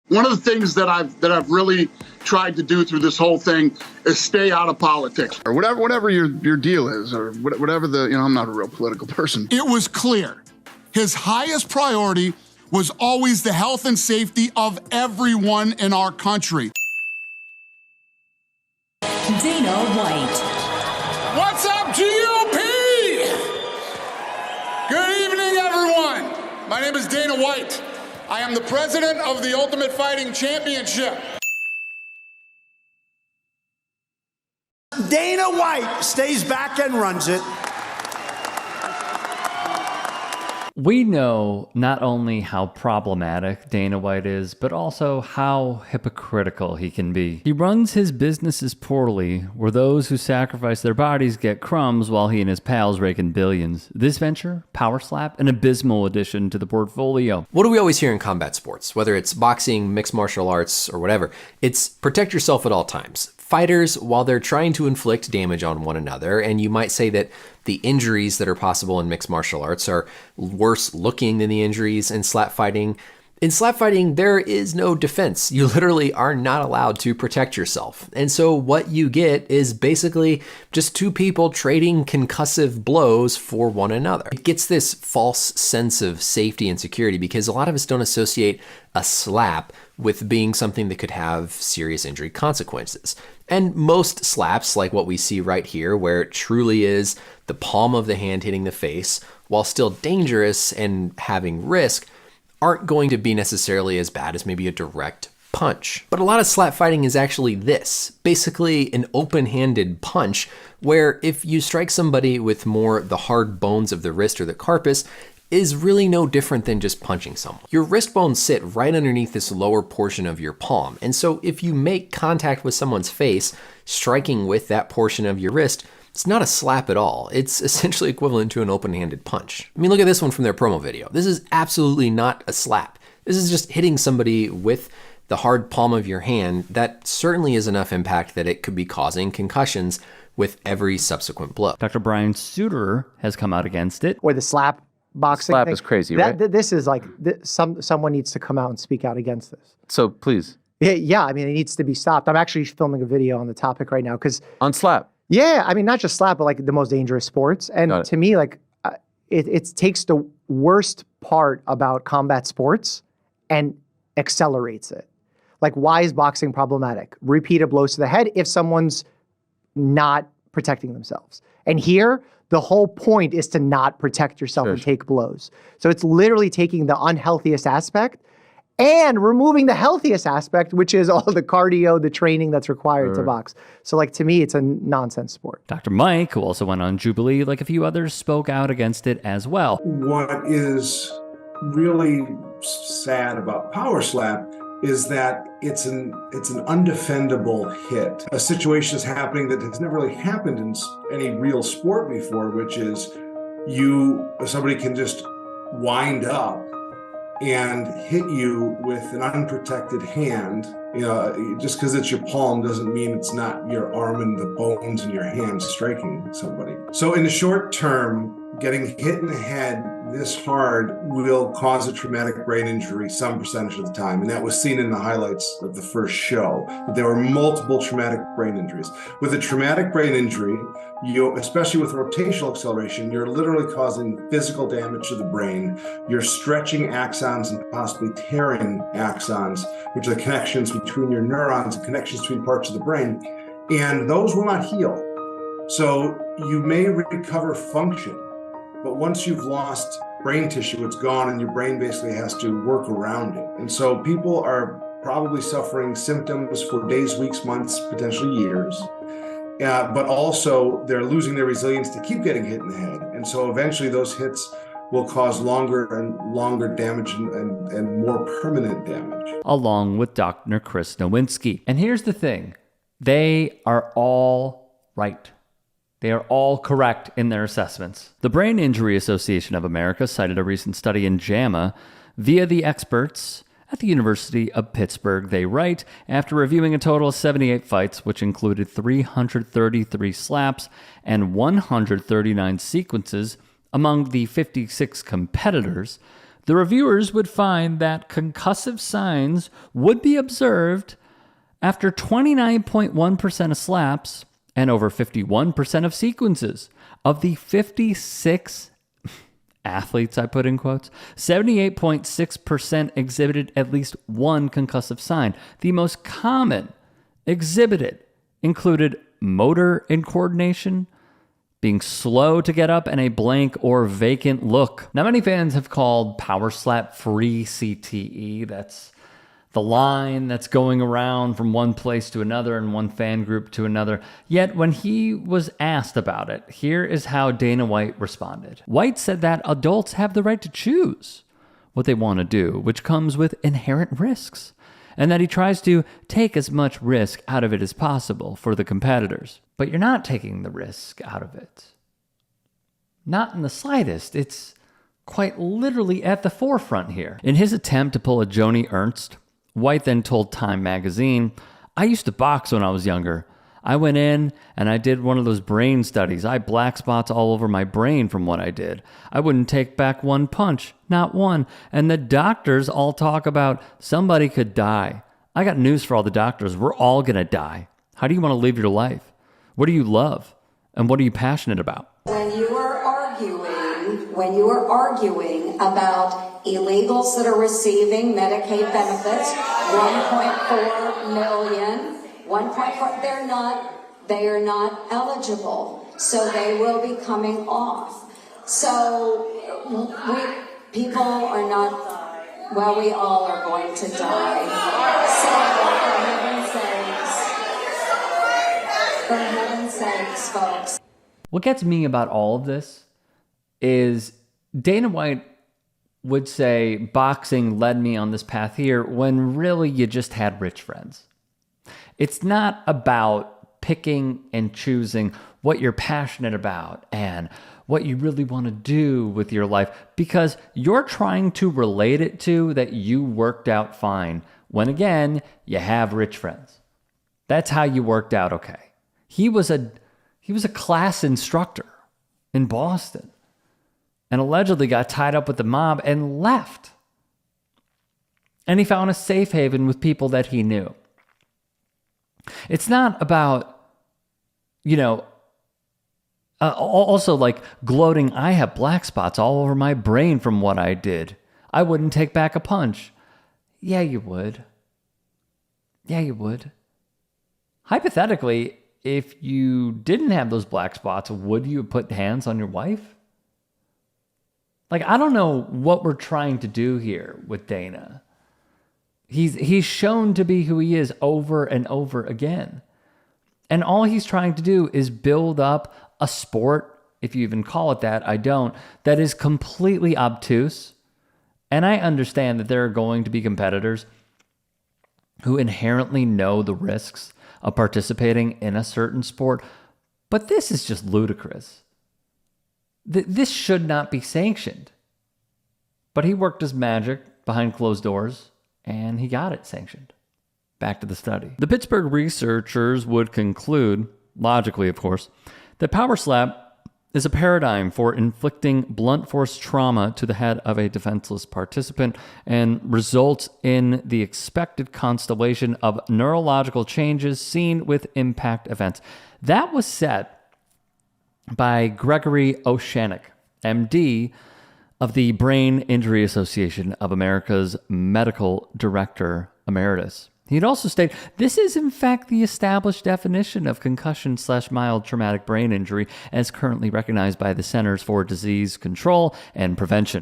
One of the things that I've really tried to do through this whole thing is stay out of politics. Or whatever your deal is, or whatever I'm not a real political person. It was clear his highest priority was always the health and safety of everyone in our country. Dana White. What's up, GOP? Good evening, everyone. My name is Dana White. I am the president of the Ultimate Fighting Championship. Dana White stays back and runs it. We know not only how problematic Dana White is, but also how hypocritical he can be. He runs his businesses poorly, where those who sacrifice their bodies get crumbs while he and his pals rake in billions. This venture, Power Slap, an abysmal addition to the portfolio. What do we always hear in combat sports? Whether it's boxing, mixed martial arts, or whatever, it's protect yourself at all times. Fighters, while they're trying to inflict damage on one another, and you might say that the injuries that are possible in mixed martial arts are worse looking than the injuries in slap fighting. In slap fighting, there is no defense. You literally are not allowed to protect yourself. And so what you get is basically just two people trading concussive blows for one another. It gets this false sense of safety and security because a lot of us don't associate a slap with being something that could have serious injury consequences. And most slaps, like what we see right here, where it truly is the palm of the hand hitting the face, while still dangerous and having risk, aren't going to be necessarily as bad as maybe a direct punch. But a lot of slap fighting is actually this, basically an open-handed punch, where if you strike somebody with more the hard bones of the wrist or the carpus, is really no different than just punching someone. Your wrist bones sit right underneath this lower portion of your palm. And so if you make contact with someone's face, striking with that portion of your wrist, it's not a slap at all. It's essentially equivalent to an open-handed punch. I mean, look at this one from their promo video. This is absolutely not a slap. This is just hitting somebody with the hard palm of your hand. That certainly is enough impact that it could be causing concussions with every subsequent blow. Dr. Brian Suter has come out against it. Or the slap boxing slap thing. Is crazy, right? This is like, someone needs to come out and speak out against this. So please. Yeah, I mean, it needs to be stopped. I'm actually filming a video on the topic right now because... On slap? Yeah, I mean, not just slap, but like the most dangerous sports. And to me, like, it takes the worst part about combat sports and accelerates it. Like, why is boxing problematic? Repeated blows to the head if someone's not protecting themselves. And here, the whole point is to not protect yourself and take blows. So it's literally taking the unhealthiest aspect and removing the healthiest aspect, which is all the cardio, the training that's required to box. So like, to me, it's a nonsense sport. Dr. Mike, who also went on Jubilee, like a few others, spoke out against it as well. What is really sad about Power Slap is that it's an undefendable hit. A situation is happening that has never really happened in any real sport before, which is somebody can just wind up and hit you with an unprotected hand. You know, just because it's your palm doesn't mean it's not your arm and the bones in your hand striking somebody. So in the short term, getting hit in the head this hard will cause a traumatic brain injury some percentage of the time. And that was seen in the highlights of the first show, that there were multiple traumatic brain injuries. With a traumatic brain injury, especially with rotational acceleration, you're literally causing physical damage to the brain. You're stretching axons and possibly tearing axons, which are the connections between your neurons and connections between parts of the brain. And those will not heal. So you may recover function, but once you've lost brain tissue, it's gone, and your brain basically has to work around it. And so people are probably suffering symptoms for days, weeks, months, potentially years. But also they're losing their resilience to keep getting hit in the head. And so eventually those hits will cause longer and longer damage and more permanent damage. Along with Dr. Chris Nowinski. And here's the thing. They are all right. They are all correct in their assessments. The Brain Injury Association of America cited a recent study in JAMA via the experts at the University of Pittsburgh. They write, after reviewing a total of 78 fights, which included 333 slaps and 139 sequences among the 56 competitors, the reviewers would find that concussive signs would be observed after 29.1% of slaps and over 51% of sequences. Of the 56 athletes, I put in quotes, 78.6% exhibited at least one concussive sign. The most common exhibited included motor incoordination, being slow to get up, and a blank or vacant look. Now, many fans have called power slap free CTE. That's the line that's going around from one place to another and one fan group to another. Yet when he was asked about it, here is how Dana White responded. White said that adults have the right to choose what they want to do, which comes with inherent risks, and that he tries to take as much risk out of it as possible for the competitors. But you're not taking the risk out of it. Not in the slightest. It's quite literally at the forefront here. In his attempt to pull a Joni Ernst, White then told Time magazine, "I used to box when I was younger. I went in and I did one of those brain studies. I had black spots all over my brain from what I did. I wouldn't take back one punch, not one. And the doctors all talk about somebody could die. I got news for all the doctors. We're all going to die. How do you want to live your life? What do you love? And what are you passionate about?" When you are arguing about illegals that are receiving Medicaid benefits, 1.4 million, 1.4, they are not eligible, so they will be coming off. So people are not, well, we all are going to die. So for heaven's sakes, folks. What gets me about all of this is Dana White would say boxing led me on this path here when really you just had rich friends. It's not about picking and choosing what you're passionate about and what you really want to do with your life, because you're trying to relate it to that you worked out fine when, again, you have rich friends. That's how you worked out okay. He was a class instructor in Boston and allegedly got tied up with the mob and left. And he found a safe haven with people that he knew. It's not about, also like gloating, I have black spots all over my brain from what I did. I wouldn't take back a punch. Yeah, you would. Yeah, you would. Hypothetically, if you didn't have those black spots, would you have put hands on your wife? Like, I don't know what we're trying to do here with Dana. He's shown to be who he is over and over again. And all he's trying to do is build up a sport, if you even call it that, I don't, that is completely obtuse. And I understand that there are going to be competitors who inherently know the risks of participating in a certain sport. But this is just ludicrous. This should not be sanctioned. But he worked his magic behind closed doors, and he got it sanctioned. Back to the study. The Pittsburgh researchers would conclude, logically of course, that power slap is a paradigm for inflicting blunt force trauma to the head of a defenseless participant and results in the expected constellation of neurological changes seen with impact events. That was said by Gregory Oshanik, MD, of the Brain Injury Association of America's medical director emeritus. He'd also state, this is in fact the established definition of concussion/mild traumatic brain injury as currently recognized by the Centers for Disease Control and Prevention.